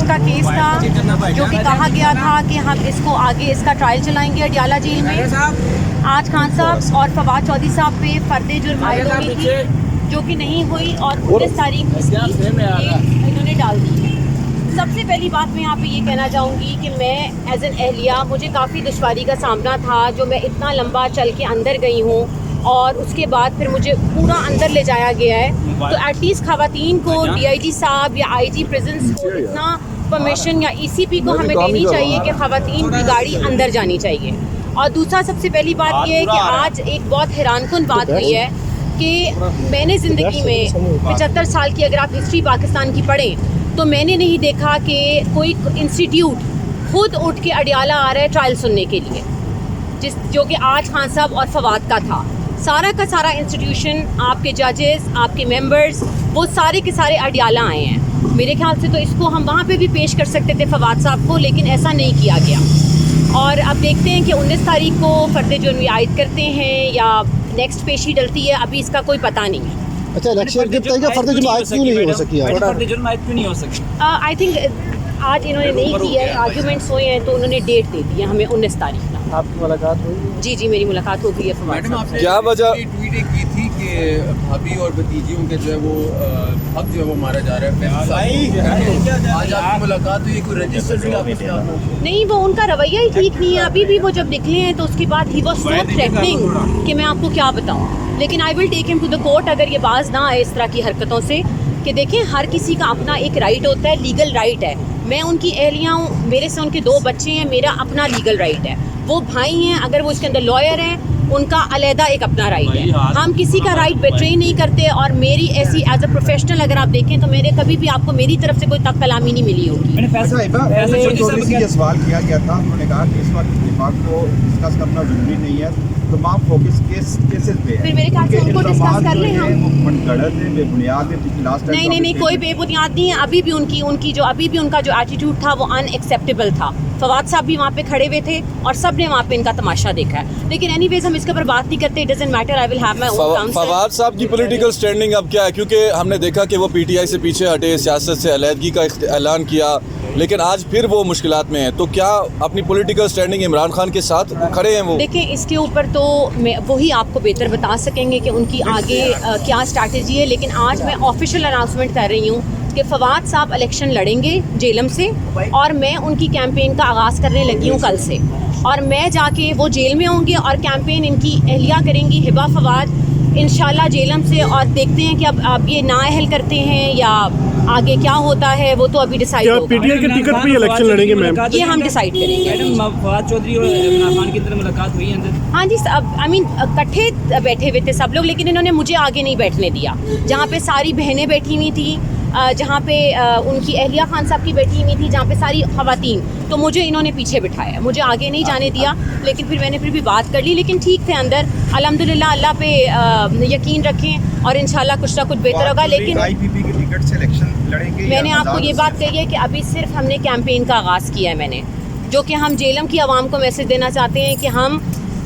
का केस था जो कि कहा गया था कि हम इसको आगे इसका ट्रायल चलाएंगे अडियाला जेल में। आज खान साहब और फवाद चौधरी साहब पे फर्द जुर्म आयद हुई थी जो कि नहीं हुई और 19 तारीख इन्होंने डाल दी। सबसे पहली बात मैं यहाँ पे ये कहना चाहूँगी कि मैं एज एन अहलिया मुझे काफ़ी दुश्वारी का सामना था जो मैं इतना लंबा चल के अंदर गई हूँ और उसके बाद फिर मुझे पूरा अंदर ले जाया गया है। तो एटलीस्ट ख़वातीन को DIG साहब या IG प्रिजन्स को इतना परमिशन या ECP को हमें देनी चाहिए कि ख़वातीन की गाड़ी अंदर जानी चाहिए। और दूसरा सबसे पहली बात यह है कि आज एक बहुत हैरानकुन बात हुई है कि मैंने ज़िंदगी में 75 साल की अगर आप हिस्ट्री पाकिस्तान की पढ़ें तो मैंने नहीं देखा कि कोई इंस्टीट्यूट खुद उठ के अडियाला आ रहा है ट्रायल सुनने के लिए, जो कि आज खान साहब और फवाद का था। सारा का सारा इंस्टीट्यूशन, आपके जजेस, आपके मेंबर्स, वो सारे के सारे अडियाला आए हैं। मेरे ख्याल से तो इसको हम वहाँ पे भी पेश कर सकते थे फवाद साहब को, लेकिन ऐसा नहीं किया गया। और अब देखते हैं कि 19 तारीख को फर्द जुर्म आयद करते हैं या नेक्स्ट पेशी डलती है, अभी इसका कोई पता नहीं है। अच्छा, इलेक्शन के बताइएगा फर्द जुर्म आयद क्यों नहीं हो सकी? फर्द जुर्म आयद क्यों नहीं हो सकी? आई थिंक आज इन्होंने नहीं किया है, आर्ग्यूमेंट्स हुए हैं तो उन्होंने डेट दे दी है हमें 19 तारीख का। आपकी मुलाकात हुई? जी मेरी मुलाकात हो गई है। मैडम आपने क्या वजह ट्वीट की थी कि भाभी और भतीजियों के जो है वो हक जो है वो मारा जा रहा है। आज आपकी मुलाकात हुई, कोई रजिस्टर नहीं, वो उनका रवैया ही ठीक नहीं है। अभी भी वो जब निकले हैं तो उसके बाद ही वो सो थ्रेटनिंग कि मैं आपको क्या बताऊं। लेकिन I will take him to the court अगर ये बाज ना आए इस तरह की हरकतों से। कि देखें, हर किसी का अपना एक राइट होता है, लीगल राइट है। मैं उनकी अहलिया हूँ, मेरे से उनके 2 बच्चे हैं, मेरा अपना लीगल राइट है। वो भाई हैं, अगर वो इसके अंदर लॉयर हैं उनका अलहदा एक अपना राइट है। हम किसी का राइट बेट्रे नहीं करते। और मेरी ऐसी एज अ प्रोफेशनल अगर आप देखें तो मेरे कभी भी आपको मेरी तरफ से कोई तक कलामी नहीं मिली होगी। ये सवाल किया गया था, उन्होंने कहा कि इस वक्त इत्तेफाक को डिस्कस करना जरूरी नहीं है, तमाम फोकस केसेस पे है। फिर मेरे ख्याल से उनको डिस्कस कर लें हम। गलत है, बेबुनियाद है। नहीं, कोई बेबुनियाद नहीं है। अभी भी उनका जो एटीट्यूड था वो अनएक्सेप्टेबल था। फवाद साहब भी वहाँ पे खड़े हुए थे और सब ने वहाँ पे इनका तमाशा देखा है। लेकिन एनीवेज हम इसके ऊपर बात नहीं करते। It doesn't matter, I will have my own council. Fawad साहब की पॉलिटिकल स्टैंडिंग अब क्या है? क्योंकि हमने देखा कि वो PTI से पीछे हटे, सियासत से अलहदगी का ऐलान किया, लेकिन आज फिर वो मुश्किलात में है। तो क्या अपनी पॉलिटिकल स्टैंडिंग इमरान खान के साथ खड़े हैं वो? देखिए, इसके ऊपर तो वही आपको बेहतर बता सकेंगे कि उनकी आगे क्या स्ट्रैटेजी है। लेकिन आज मैं ऑफिशियल अनाउंसमेंट कर रही हूँ कि फवाद साहब इलेक्शन लड़ेंगे जेलम से और मैं उनकी कैंपेन का आगाज़ करने लगी हूँ कल से। और मैं जाके वो जेल में होंगे और कैंपेन इनकी अहलिया करेंगी, हिबा फवाद इंशाल्लाह जेलम से। और देखते हैं कि अब ये नाअहल करते हैं या आगे क्या होता है, वो तो अभी डिसाइड होगा। PTI के टिकट पे इलेक्शन लड़ेंगे मैम? ये हम डिसाइड करेंगे। मैडम फवाद चौधरी और इमरान खान की तरह मुलाकात हुई अंदर? हाँ जी, आई मीन इकट्ठे बैठे हुए थे सब लोग, लेकिन इन्होंने मुझे आगे नहीं बैठने दिया। जहाँ पे सारी बहनें बैठी हुई थी, जहाँ पे उनकी अहलिया खान साहब की बैठी हुई थी, जहाँ पे सारी ख़वातीन, तो मुझे इन्होंने पीछे बिठाया, मुझे आगे नहीं जाने दिया। लेकिन फिर मैंने भी बात कर ली, लेकिन ठीक थे अंदर। अल्हम्दुलिल्लाह, अल्लाह पे यकीन रखें और इंशाल्लाह कुछ ना कुछ बेहतर होगा। लेकिन IPP के टिकट से इलेक्शन लड़ेंगे? मैंने आपको ये बात कही है कि अभी सिर्फ हमने कैंपेन का आगाज़ किया है मैंने, जो कि हम जेलम की आवाम को मैसेज देना चाहते हैं कि हम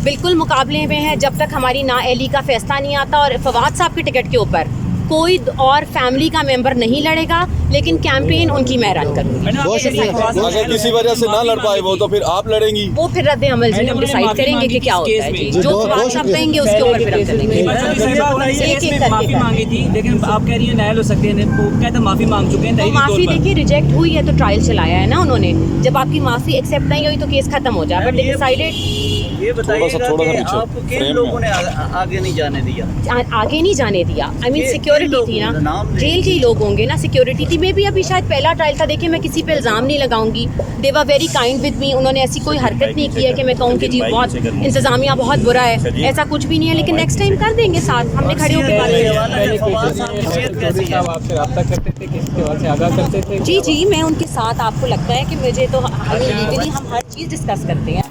बिल्कुल मुकाबले में हैं जब तक हमारी नाअहली का फैसला नहीं आता। और फवाद साहब के टिकट के ऊपर कोई और फैमिली का मेंबर नहीं लड़ेगा, लेकिन कैंपेन उनकी मैं रन करूँगी। अगर किसी वजह से ना लड़ पाए वो, तो फिर आप लड़ेंगी? वो फिर रद्द अमल जी हम डिसाइड करेंगे कि क्या होता है। जी, जो फवाद साहब कहेंगे उसके ऊपर फिर हम चलेंगे। माफी मांगी थी, लेकिन आप कह रही हैं नाअहल हो सकते हैं, वो कहते हैं माफी मांग चुके हैं। माफी देखिए, रिजेक्ट हुई है तो ट्रायल चलाया है ना उन्होंने। जब आपकी माफी एक्सेप्ट नहीं हुई तो केस खत्म हो जाएगा। But decided. ये बताइएगा कि आपको किन लोगों ने आगे नहीं जाने दिया? आगे नहीं जाने दिया, आई मीन सिक्योरिटी थी ना, जेल के ही लोग होंगे ना, सिक्योरिटी थी। मे भी अभी शायद पहला ट्रायल था। देखिए, मैं किसी पे इल्ज़ाम नहीं लगाऊंगी। They were very kind with me. उन्होंने ऐसी कोई हरकत नहीं की है कि मैं कहूँ कि जी बहुत इंतज़ामिया बहुत बुरा है, ऐसा कुछ भी नहीं है। लेकिन नेक्स्ट टाइम कर देंगे साथ, हमने खड़े होकर जी मैं उनके साथ। आपको लगता है कि मुझे तो लीगली हम हर चीज़ डिस्कस करते हैं।